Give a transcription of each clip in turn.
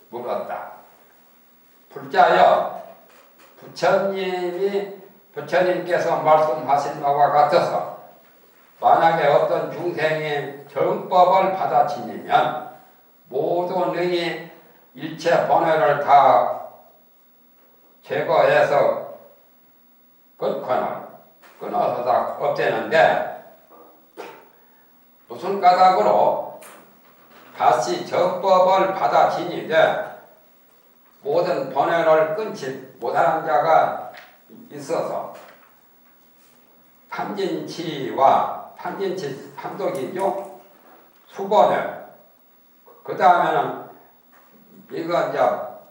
물었다. 불자여, 부처님께서 말씀하신 바와 같아서 만약에 어떤 중생이 정법을 받아치니면 모두 능히 일체 번뇌를 다 제거해서 끊어서 다 없애는데 무슨 까닭으로 다시 정법을 받아치니되 모든 번뇌를 끊지 못하는 자가 있어서 탐진치와 탐진치 삼독이죠. 수번뇌. 그 다음에는 이거 이제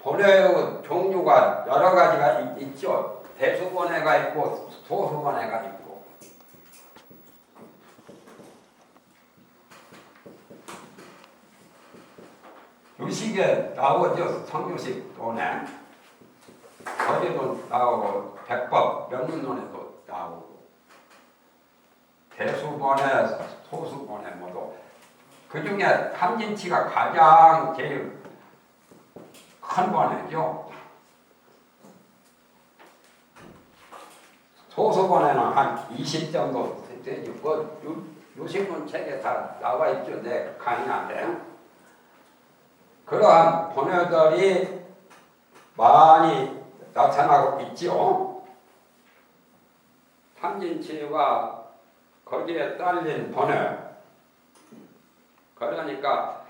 번뇌의 종류가 여러 가지가 있죠. 대수번뇌가 있고 소수번뇌가 있고. 유식에 나오죠. 성유식 돈에. 거기도 나오고 백법 명륜론에도 나오고 대수번뇌 소수번뇌 모두 그 중에 탐진치가 가장 제일 큰 번뇌죠. 소수번뇌는 한 20 정도 되죠. 유식론 책에 다 나와 있죠. 내 강의한데 그러한 번뇌들이 많이 나타나고 있지요. 탐진치와 거기에 딸린 번뇌. 그러니까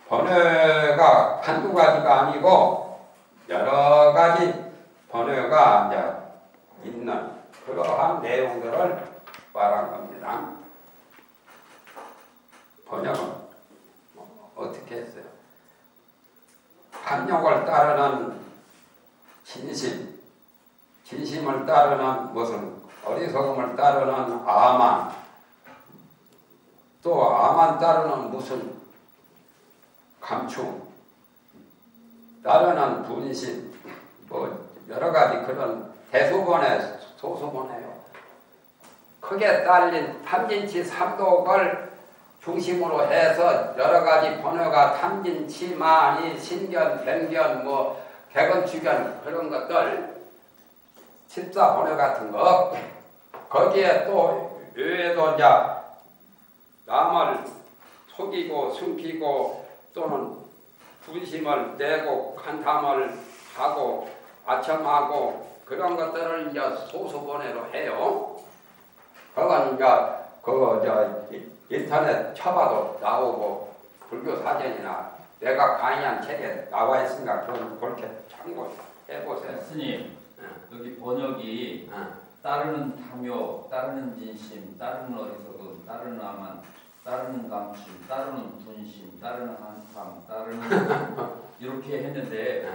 번뇌가 한두 가지가 아니고 여러 가지 번뇌가 이제 있는 그러한 내용들을 말한 겁니다. 번역은 어떻게 했어요? 탐욕을 따르는 진심, 진심을 따르는 무슨 어리석음을 따르는 아만, 또 아만 따르는 무슨 감충, 따르는 분심, 뭐 여러 가지 그런 대수번뇌, 소수번뇌요. 크게 딸린 탐진치 삼독을 중심으로 해서 여러 가지 번뇌가 탐진치, 만이, 신견, 변견, 뭐 객언주견 그런 것들 14번뇌 같은 거 거기에 또 외에도 이제 남을 속이고 숨기고 또는 분심을 내고 간탐을 하고 아첨하고 그런 것들을 이제 소수번뇌로 해요. 그건 이제 그거 인터넷 쳐봐도 나오고 불교 사전이나 내가 강의한 책에 나와 있으니까 그건 그렇게 참고해보세요. 스님, 여기 번역이 따르는 탐욕, 따르는 진심, 따르는 어리석음, 따르는 아만, 따르는 감심, 따르는 분심, 따르는 한탐, 따르는 이렇게 했는데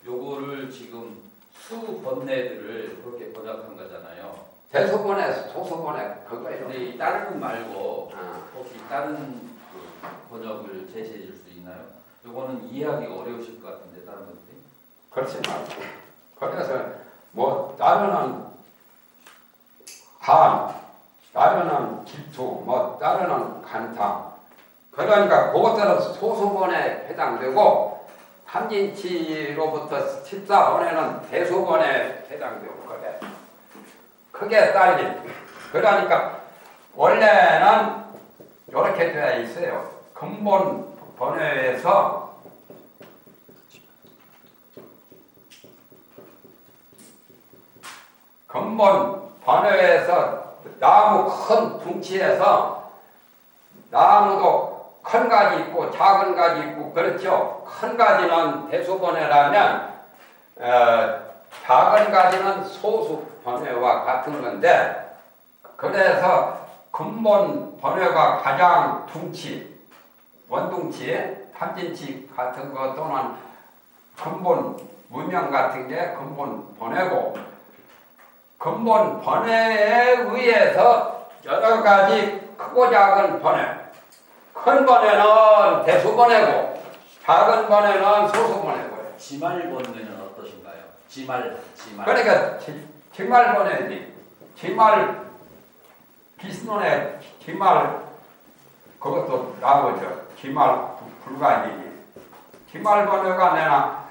요거를 지금 수번뇌들을 그렇게 번역한 거잖아요. 대수번뇌, 소수번뇌 그거예요. 근데 이 따르는 말고 혹시 다른 그 번역을 제시해 줄 수 있나요? 요거는 이해하기가 어려우실 것 같은데 다른 분들이. 그렇지 말고 그래서 뭐 따르는 한, 따르는 질투, 뭐 따르는 간탐 그러니까 그것들은 소수번뇌에 해당되고 탐진치로부터 14번뇌는 대수번뇌에 해당되고 그래. 크게 딸린. 그러니까 원래는 이렇게 되어 있어요. 근본 번뇌에서 근본 번뇌에서 나무 큰 둥치에서 나무도 큰 가지 있고 작은 가지 있고 그렇죠. 큰 가지는 대수번뇌라면 작은 가지는 소수번뇌와 같은 건데 그래서 근본 번뇌가 가장 둥치, 원둥치, 탐진치 같은 것 또는 근본 문명 같은 게 근본 번뇌고 근본 번뇌에 의해서 여러 가지 크고 작은 번뇌 큰 번뇌는 대수번뇌고 작은 번뇌는 소수번뇌고요. 지말번뇌는 어떠신가요? 지말. 그러니까 지말번뇌지. 지말 비스논의 지말 그 그것도 나오죠. 기말 불가이니. 기말 번호가 내나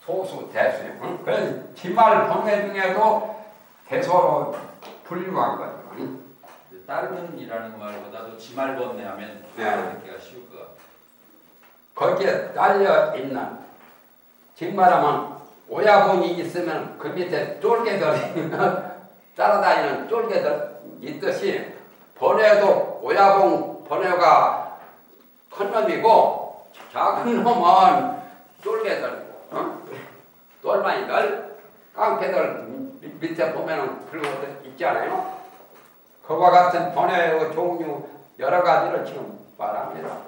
소수 대수. 응? 그래서 기말 번호 중에도 대소로 분류한 거죠. 응? 따르는이라는 말보다도 지말번뇌 하면 네. 알아듣기가 쉬울 것 같아요. 거기에 딸려 있는 지금 말하면 오야본이 있으면 그 밑에 쫄개들이 따라다니는 쫄개들 있듯이 번뇌도 오야본 번뇌가 큰 놈이고 작은 놈은 쫄개들이고 똘마니들 깡패들 밑에 보면은 그런 것들 있잖아요. 그와 같은 번뇌의 종류 여러 가지를 지금 말합니다.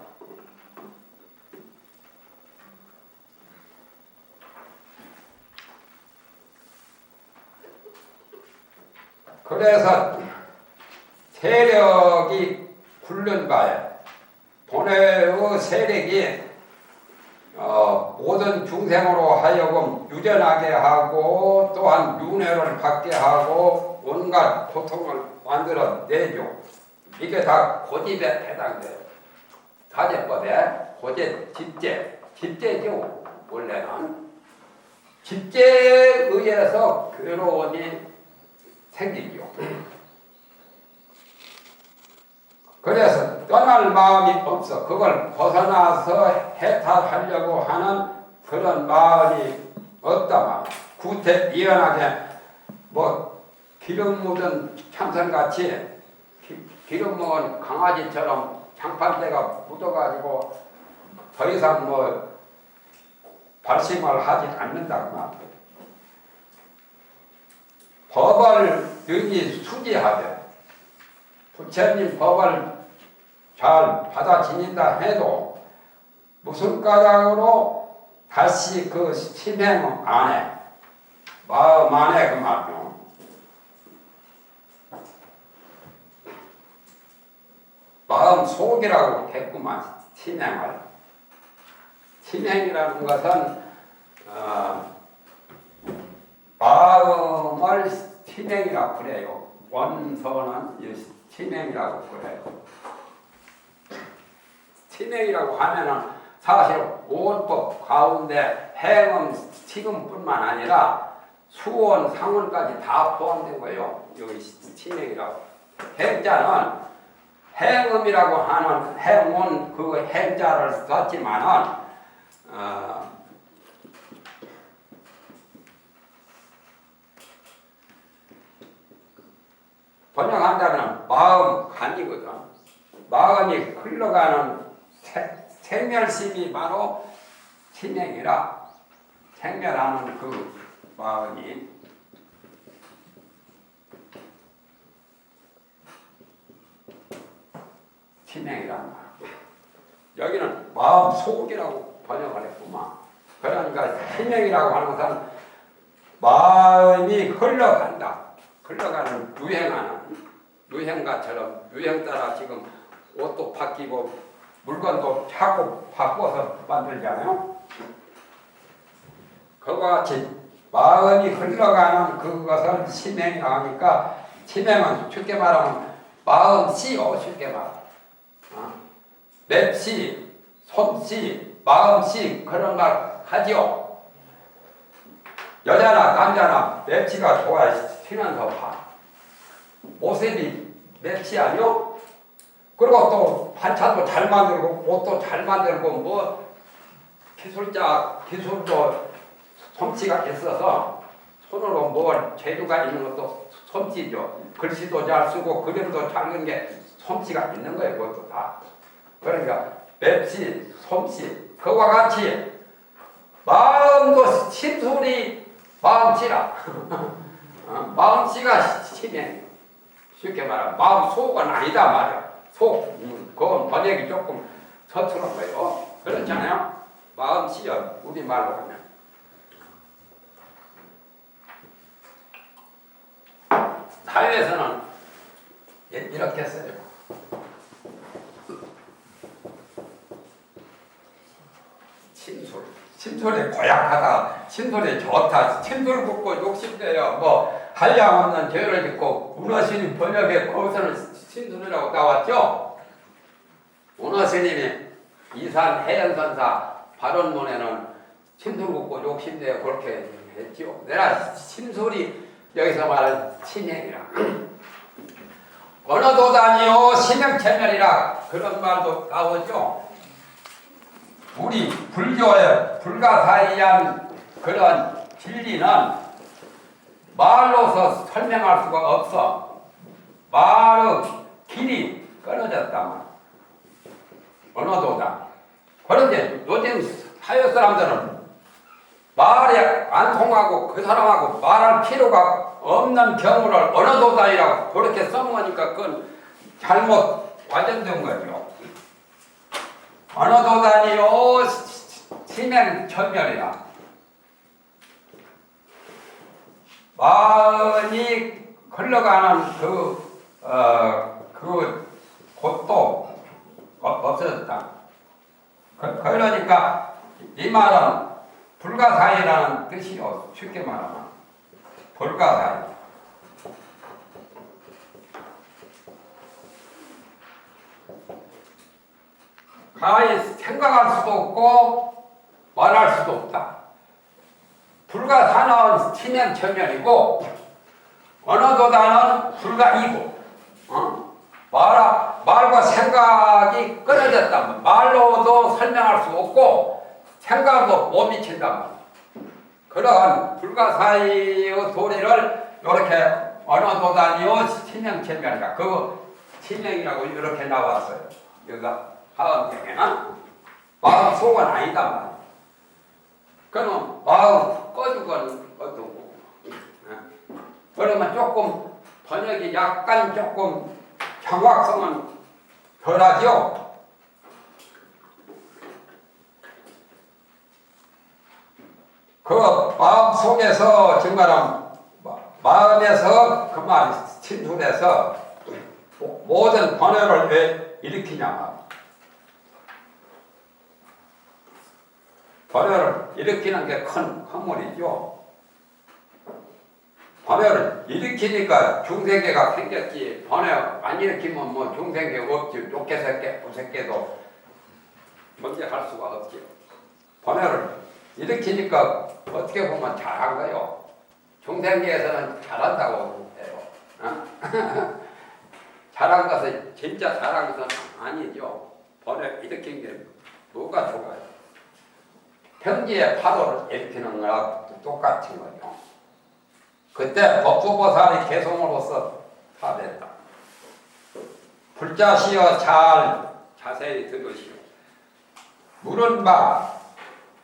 그래서 세력이 굴른 바에 번뇌의 세력이 모든 중생으로 하여금 유전하게 하고 또한 윤회를 받게 하고 온갖 고통을 만들어 내죠. 이게 다 고집에 해당돼요. 사제법에 고집, 집제죠. 원래는 집제에 의해서 괴로움이 생기죠. 그래서 떠날 마음이 없어. 그걸 벗어나서 해탈하려고 하는 그런 마음이 없다만 구태이연하게 뭐 기름 묻은 참선같이 기름 먹은 강아지처럼 장판대가 묻어가지고 더 이상 뭐 발심을 하지 않는다고 말이에요. 법을 능히 수지하되 부처님 법을 잘 받아 지닌다 해도 무슨 까닭으로 다시 그 심행 안에 마음 안에 그 말이요. 마음 속이라고 했구만. 심행을. 심행이라는 것은 마음을 심행이라고 그래요. 원서는 심행이라고 그래요. 심행이라고 하면은 사실 오원법 가운데 행음, 식음뿐만 아니라 수원, 상원까지 다 포함된 거예요. 여기 심행이라고. 행자는 행음이라고 하는 행은 그 행자를 썼지만은 번역한다면 마음 간이거든. 마음이 흘러가는 생멸심이 바로 심행이라 생멸하는 그 마음이 심행이란 말. 여기는 마음 속이라고 번역을 했구만. 그러니까 심행이라고 하는 것은 마음이 흘러간다. 흘러가는 유행하는 유행가처럼 유행 따라 지금 옷도 바뀌고 물건도 자꾸 바꿔서 만들잖아요. 그와 같이 마음이 흘러가는 그것을 심행이라고 하니까 심행은 쉽게 말하면 마음씨요. 쉽게 말하면 맵씨, 솜씨, 마음씨 그런 말 하지요. 여자나 남자나 맵씨가 좋아야 튀면서 봐. 모습이 맵씨 아니요? 그리고 또 반찬도 잘 만들고 옷도 잘 만들고 뭐 기술도 솜씨가 있어서 손으로 뭘 재주가 있는 것도 솜씨죠. 글씨도 잘 쓰고 그림도 잘 그리는 게 솜씨가 있는 거예요. 그것도 다. 그러니까 맵씨, 솜씨 그와 같이 마음도 심술이 마음씨라. 마음씨가 심해. 쉽게 말하면 마음 속은 아니다 말이야. 속, 그건 번역이 조금 서투른 거예요. 그렇잖아요. 마음씨요. 우리말로 하면. 사회에서는 이렇게 써요. 침술. 침술이 고약하다. 침술이 좋다. 침술 붓고 욕심내요. 뭐 한량 없는 죄를 짓고 문어신이 번역에 거기서는 신순이라고 나왔죠? 오너 스님이 이산 해연선사 발언문에는 신술국고 욕심내어 그렇게 했죠. 내가 신술이 여기서 말하는 신행이라. 어느 도단이요 신행체면이라 그런 말도 나오죠. 우리 불교의 불가사의한 그런 진리는 말로서 설명할 수가 없어. 말의 길이 끊어졌다만 어느 도단. 그런데 요즘 사회 사람들은 말이 안 통하고 그 사람하고 말할 필요가 없는 경우를 어느 도단이라고 그렇게 써먹으니까 그건 잘못 관전된 거죠. 어느 도단이요 심행천멸이라. 마음이 흘러가는 그 곳도 없어졌다. 그러니까 이 말은 불가사의라는 뜻이요. 쉽게 말하면 불가사의. 가히 생각할 수도 없고 말할 수도 없다. 불가사는 치명천면이고 어느 도단은 불가이고 말과 생각이 끊어졌다. 말로도 설명할 수 없고 생각도 못 미친다. 그러한 불가사의의 도리를 이렇게 어느 도단이요 치명천면이다. 그 치명이라고 이렇게 나왔어요. 여기가 하음경에는 마음 속은 아니다 말이야. 그러면 마음 꺼주건 어떠고 그러면 조금 번역이 약간 조금 정확성은 덜하죠. 그 마음 속에서 정말 마음에서 그 말이 진술해서 모든 번역을 왜 일으키냐. 번역을 일으키는 게 큰 학문이죠. 번역을 일으키니까 중생계가 생겼지. 번역 안 일으키면 뭐 중생계 없지. 좋게 새끼, 부새끼도 존재할 수가 없지. 번역을 일으키니까 어떻게 보면 잘한 거요. 중생계에서는 잘한다고 해요. 어? 잘한 것은 진짜 잘한 것은 아니죠. 번역 일으킨 게 뭐가 좋아요? 평지의 파도를 일으키는 거랑 똑같은 거죠. 그때 법수보살이 개송으로서 타됐다. 불자시여 잘 자세히 들으시오. 물은 바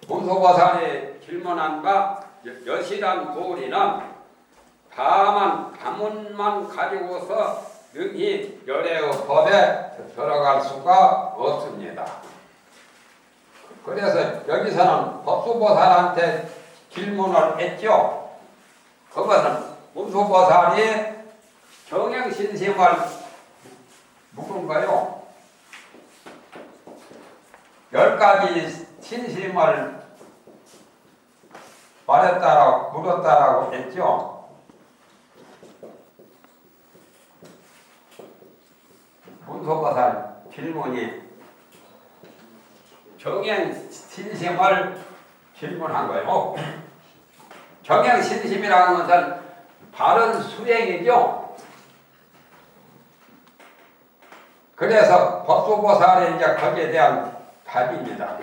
문소보살이 질문한 바 여실한 도리는 다만 가문만 가지고서 능히 열애의 법에 들어갈 수가 없습니다. 그래서 여기서는 법수보살한테 질문을 했죠. 그것은 문수보살이 정형신심을 묵은가요? 10가지 신심을 말했다라고 물었다라고 했죠. 문수보살 질문이 정형신심을 질문한 거예요. 정형신심이라는 것은 바른 수행이죠. 그래서 법수보살이 이제 거기에 대한 답입니다.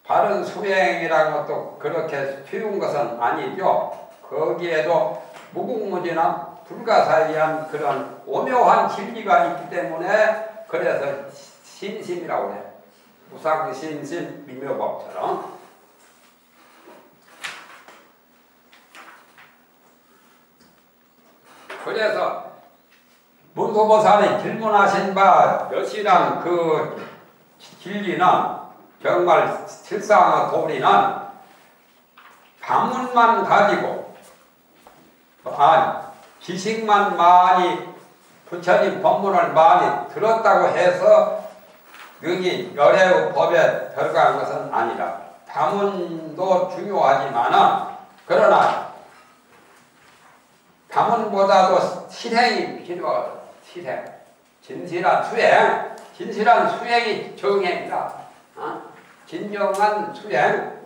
바른 수행이라는 것도 그렇게 쉬운 것은 아니죠. 거기에도 무궁무진한 불가사의한 그런 오묘한 진리가 있기 때문에 그래서 신심이라고 해요. 무상신심 미묘법처럼. 그래서 문수보살이 질문하신 바 여실한 그 진리는 정말 실상의 도리는 가문만 가지고 지식만 많이 부처님 법문을 많이 들었다고 해서 능히 열애의 법에 들어간 것은 아니라 가문도 중요하지만 그러나 가문보다도 실행이 필요하다. 실행. 진실한 수행. 진실한 수행이 정행이다. 진정한 수행.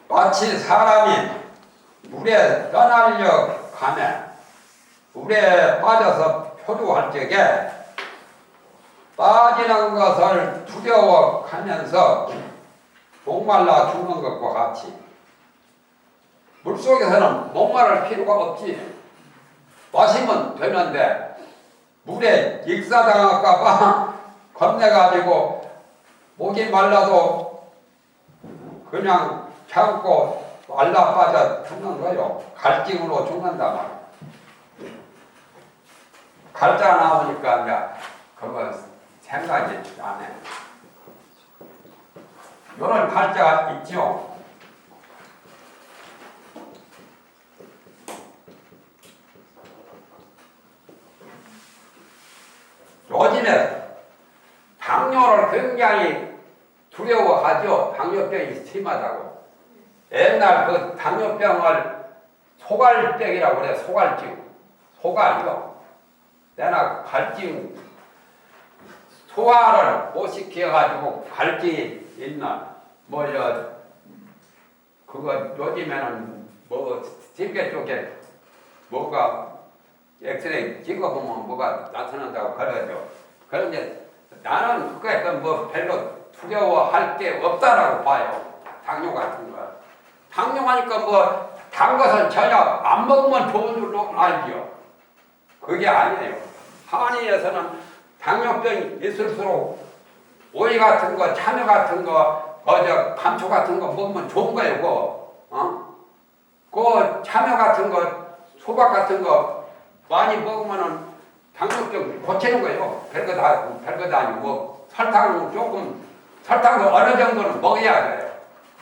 마치 사람이 물에 떠나려 가면 물에 빠져서 표류할 적에 빠지는 것을 두려워하면서 목말라 죽는 것과 같이 물속에서는 목마를 필요가 없지. 마시면 되는데 물에 익사당할까 봐 겁내가지고 목이 말라도 그냥 참고 말라 빠져 죽는 거요. 갈증으로 죽는다 말이야. 갈자 나오니까 이제 그거 생각이 안 해. 이런 갈자가 있죠. 요즘에 당뇨를 굉장히 두려워하죠. 당뇨병이 심하다고. 옛날 그 당뇨병을 소갈병이라고 그래. 소갈증. 소갈이요. 내나 갈증 소화를 못 시켜가지고 갈증이 있나 그거 요즘에는 집게 쪽에 뭐가 엑스레이 찍어보면 뭐가 나타난다고 그러죠. 그런데 나는 그거에 별로 두려워할 게 없다라고 봐요. 당뇨 같은 거. 당뇨하니까 단 것을 전혀 안 먹으면 좋은 줄로 알죠. 그게 아니에요. 한의에서는 당뇨병이 있을수록 오이 같은 거, 참외 같은 거, 감초 같은 거 먹으면 좋은 거예요. 그 참외 같은 거, 수박 같은 거 많이 먹으면은 당뇨병 고치는 거예요. 별거 아니고 설탕도 어느 정도는 먹어야 돼요.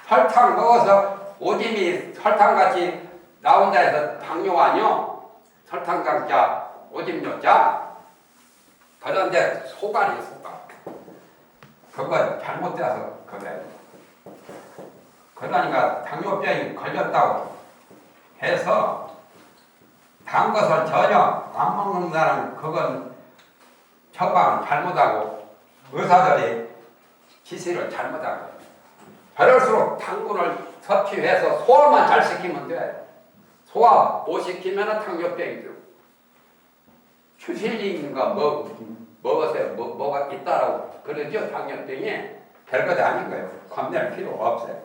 설탕 먹어서 오줌이 설탕같이 나온다 해서 당뇨 아니요. 설탕강자, 오줌요자. 그런데 소갈이 그거 잘못돼서 그래. 그러니까 당뇨병이 걸렸다고 해서 단 것을 전혀 안 먹는 사람은 그건 처방을 잘못하고 의사들이 지시를 잘못하고 그럴수록 당분을 섭취해서 소화만 잘 시키면 돼. 소화 못 시키면 당뇨병이 들고 추실린가 먹으세요. 뭐가 있다라고 그러죠. 당뇨병이 별것 아닌 거예요. 겁낼 필요 없어요.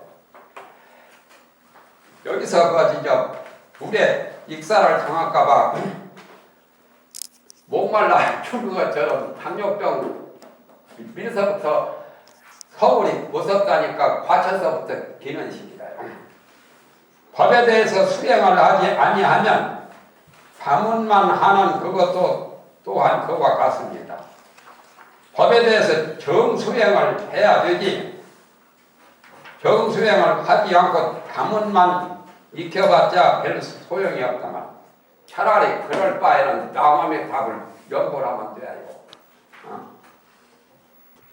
여기서 물에 익사를 당할까봐 목말라 죽는 것처럼 당뇨병 밀서부터 서울이 무섭다니까 과천서부터 기는 시기다. 법에 대해서 수행을 하지 아니하면 가문만 하는 그것도 또한 그와 같습니다. 법에 대해서 정수행을 해야 되지. 정수행을 하지 않고 가문만 익혀봤자 별 소용이 없다만 차라리 그럴 바에는 나무의 답을 연구를 하면 돼요.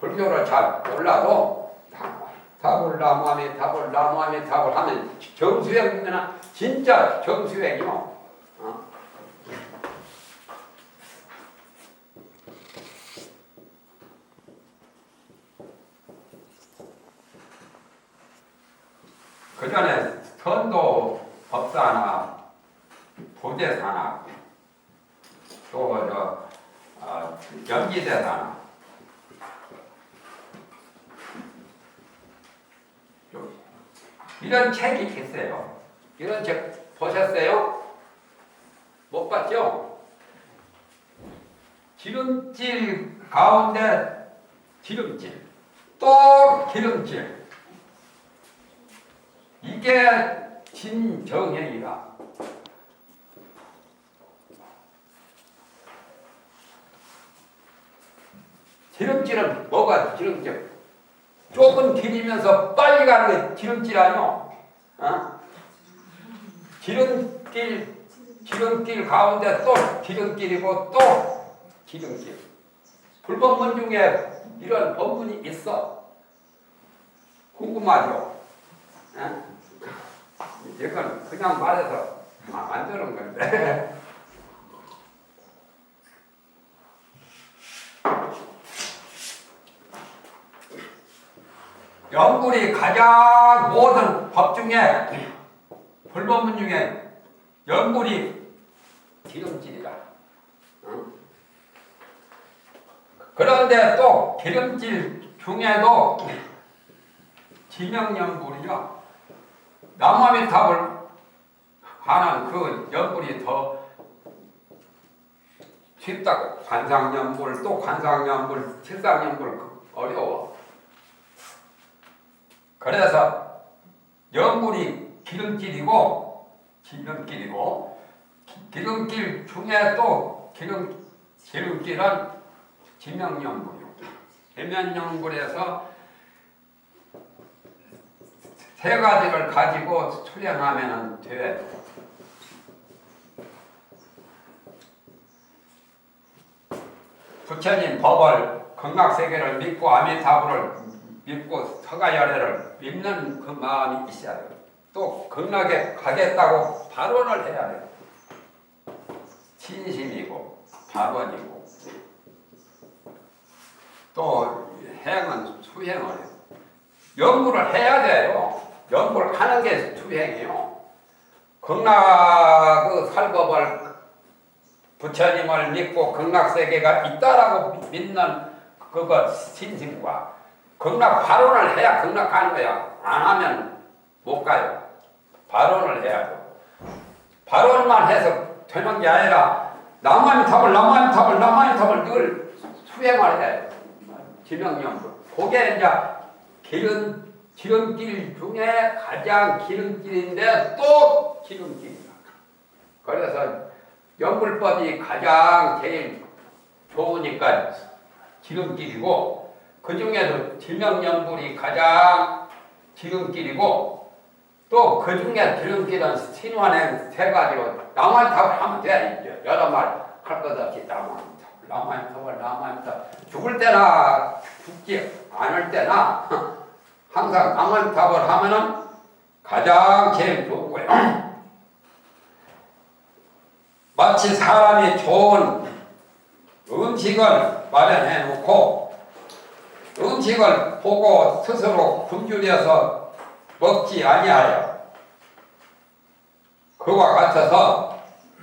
불교를 잘 몰라도 나무의 답을 하면 정수행이면 진짜 정수행이요. 그 전에 선도 법사나 부대사나 또 연기대사나 이런 책이 있어요. 이런 책 보셨어요? 못 봤죠? 기름질 가운데 기름질 또 기름질 이게 진정행이다. 기름질은 뭐가 기름질? 조금 기리면서 빨리 가는 게 기름질 아니요? 기름길 가운데 또 기름길이고 또 기름길. 불법문 중에 이런 법문이 있어. 궁금하죠? 예? 이건 그냥 말해서 안 되는 건데. 연불이 가장 모든 법 중에 불법문 중에 연불이 기름질이다. 응? 그런데 또 기름질 중에도 지명연불이요. 남아미탑을 하는 그 연불이 더 쉽다고. 관상연불, 또 관상연불, 칠상연불 어려워. 그래서 연불이 기름길이고 기름길 중에 또 기름길은 지명연불이요. 지명연불에서 세 가지를 가지고 수행하면 돼. 부처님 법을 극락세계를 믿고 아미타불을 믿고 서가열애를 믿는 그 마음이 있어야 돼요. 또 극락에 가겠다고 발언을 해야 돼요. 진심이고 발언이고 또 행은 수행을 해요. 연구를 해야 돼요. 연구를 하는 게 수행이에요. 극락 그 살법을 부처님을 믿고 극락세계가 있다라고 믿는 그거 신심과 극락 발언을 해야 극락 가는 거야. 안 하면 못 가요. 발언을 해야죠. 발언만 해서 되는 게 아니라 남한탑을 늘 수행을 해요. 지명연불. 그게 이제 기름길 중에 가장 기름길인데 또 기름길이다. 그래서 연불법이 가장 제일 좋으니까 기름길이고 그 중에도 지명연불이 가장 기름길이고 또 그 중에 기름길은 신환의 세 가지로 남한탑을 하면 돼. 여러 말 할 것 없이 남한탑을 죽을 때나 죽지 않을 때나 항상 남한탑을 하면은 가장 제일 좋은 거예요. 마치 사람이 좋은 음식을 마련해 놓고 음식을 보고 스스로 굶주려서 먹지 아니하여 그와 같아서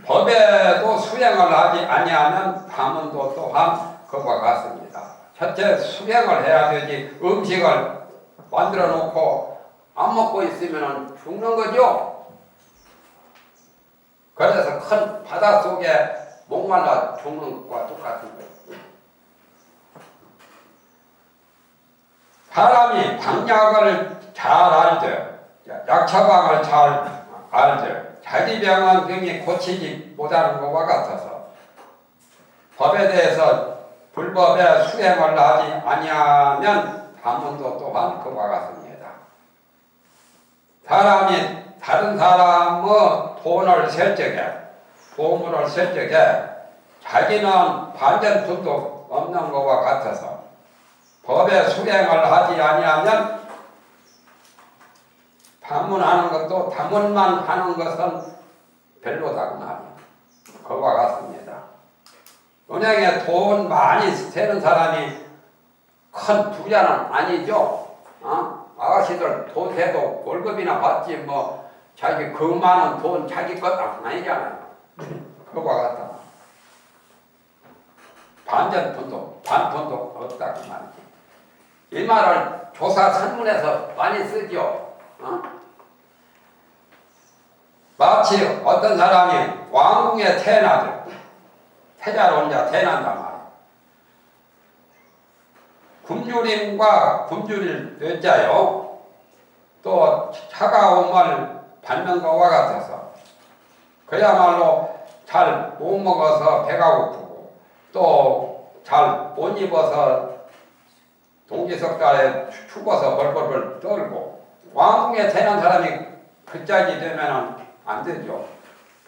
법에도 수행을 하지 아니하면 가문도 또한 그와 같습니다. 첫째 수행을 해야 되지 음식을 만들어 놓고 안 먹고 있으면 죽는 거죠. 그래서 큰 바닷속에 목말라 죽는 것과 똑같은 거예요. 사람이 방약을 잘 알죠. 약처방을 잘 알죠. 자기 병은 병이 고치지 못하는 것과 같아서 법에 대해서 불법에 수행을 하지 아니하면 가문도 또한 그와 같습니다. 사람이 다른 사람의 돈을 쓸 적에 보물을 쓸 적에 자기는 반전품도 없는 것과 같아서 법에 수행을 하지 아니하면 방문하는 것도 방문만 하는 것은 별로다고 말이에요. 그와 같습니다. 은행에 돈 많이 세는 사람이 큰 부자는 아니죠. 아가씨들 돈 세도 월급이나 받지 뭐 자기 그 많은 돈 자기 것 아니잖아요. 그와 같다. 반전품도 반품도 없다고 말이지. 이 말을 조사 산문에서 많이 쓰죠. 마치 어떤 사람이 왕궁에 태어나죠. 태자로 혼자 태어난단 말이에요. 굶주림과 굶주릴 뇌자요. 또 차가움을 받는 것과 같아서 그야말로 잘 못 먹어서 배가 고프고 또 잘 못 입어서 동지석달에 죽어서 벌벌벌 떨고 왕궁에 태어난 사람이 그 짝이 되면 안 되죠.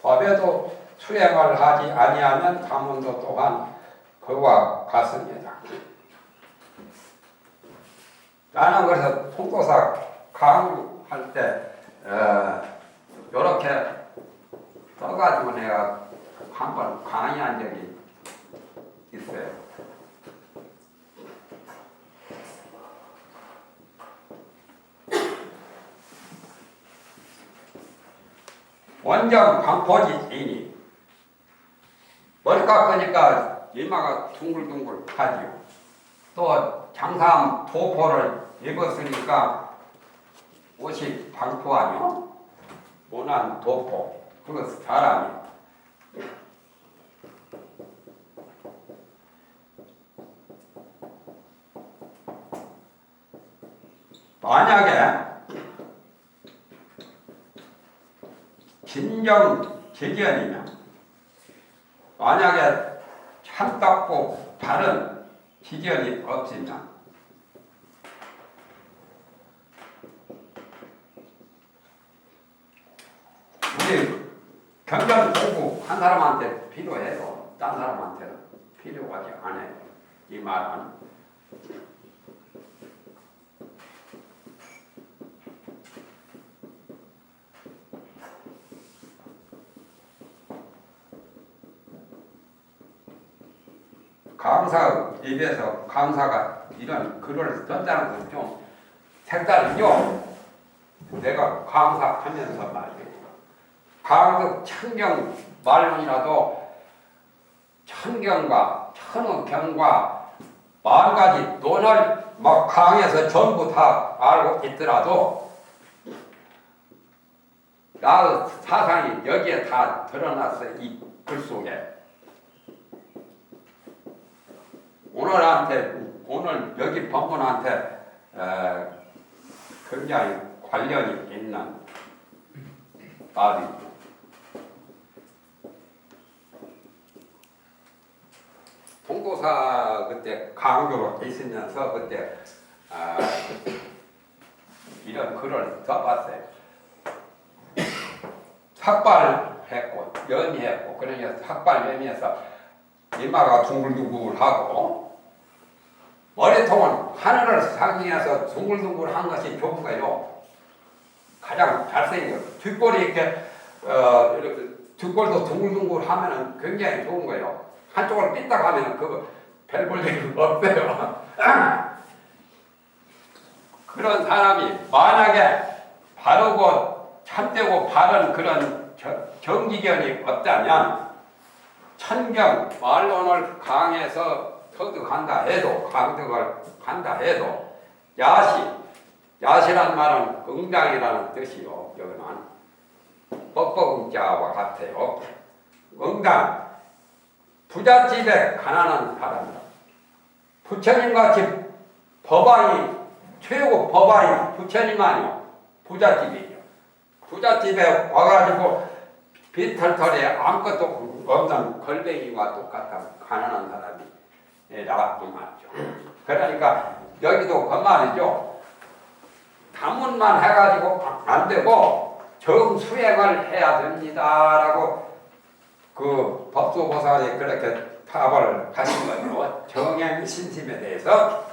법에도 수행을 하지 아니하면 가문도 또한 그와 같습니다. 나는 그래서 통도사 강의할 때 요렇게 써가지고 내가 한번 강의한 적이 있어요. 원정 광포지이니 머리 깎으니까 이마가 둥글둥글하지요. 또 장삼 도포를 입었으니까 옷이 방포 아니요? 모난 도포. 그거 사람이. 만약에 진정지견이면 만약에 참답고 다른 지견이 없으면 우리 경전 공부 한 사람한테 필요해도 딴 사람한테는 필요하지 않아요. 이 말은 강사 입에서 강사가 이런 글을 썼다는 것은 좀 색다르죠. 내가 강사하면서 말이에요. 강덕 천경 말론이라도 천경과 천원경과 만 가지 논을 막 강에서 전부 다 알고 있더라도 나의 사상이 여기에 다 드러났어. 이 글 속에. 오늘 여기 법문한테 굉장히 관련이 있는 말이죠. 통도사 그때 강교로 있으면서 그때 이런 글을 써봤어요. 삭발했고 연희했고 그러니까 삭발 연희해서 이마가 둥글둥글하고 머리통은 하늘을 상징해서 둥글둥글한 것이 좋은 거예요. 가장 잘생긴 거. 뒷골이 이렇게 뒷골도 둥글둥글하면은 굉장히 좋은 거예요. 한쪽으로 삐딱 하면은 그거 별 볼 일이 없어요. 그런 사람이 만약에 바르고 참되고 바른 그런 정기견이 없다면 천경 말론을 강해서 터득한다 해도 강득을 한다 해도 야시란 말은 응당이라는 뜻이요. 여기는 뻑뻑응자와 같아요. 응당 부잣집에 가난한 사람이다. 부처님같이 법왕이 최고 법왕이 부처님만이요. 부잣집이에요. 부잣집에 와가지고 빈털털에 아무것도 없는 걸뱅이와 똑같은 가난한 사람이 나왔고 말이죠. 그러니까 여기도 그 말이죠. 단문만 해가지고 안 되고 정수행을 해야 됩니다라고 그 법수보살이 그렇게 답을 하신 거예요. 정행신심에 대해서.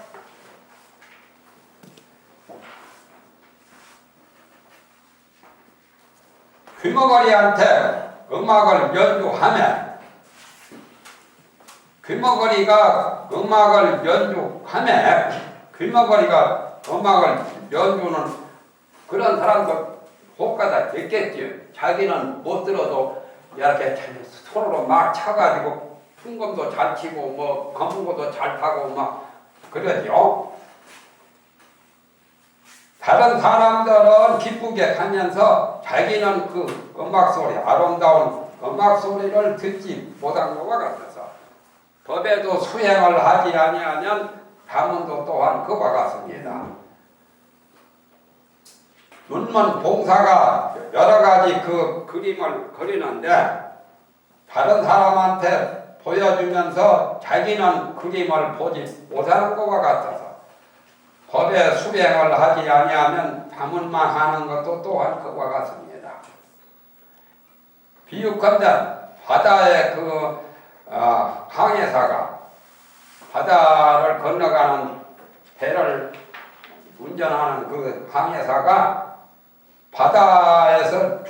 귀머거리한테 음악을 연주하면 귀머거리가 음악을 연주하면 귀머거리가 음악을 연주는 그런 사람도 효과가 있겠지. 자기는 못 들어도 이렇게 손으로 막 차가지고 풍금도 잘 치고 뭐 건부고도 잘 타고 막 그러죠. 다른 사람들은 기쁘게 하면서 자기는 그 음악 소리, 아름다운 음악 소리를 듣지 못한 것과 같아서 법에도 수행을 하지 아니하면 가문도 또한 그와 같습니다. 눈먼 봉사가 여러 가지 그 그림을 그리는데 다른 사람한테 보여주면서 자기는 그림을 보지 못하는 것과 같아서 법에 수행을 하지 아니하면 다문만 하는 것도 또한 그와 같습니다. 비유컨대 바다의 그 항해사가 바다를 건너가는 배를 운전하는 그 항해사가 바다에서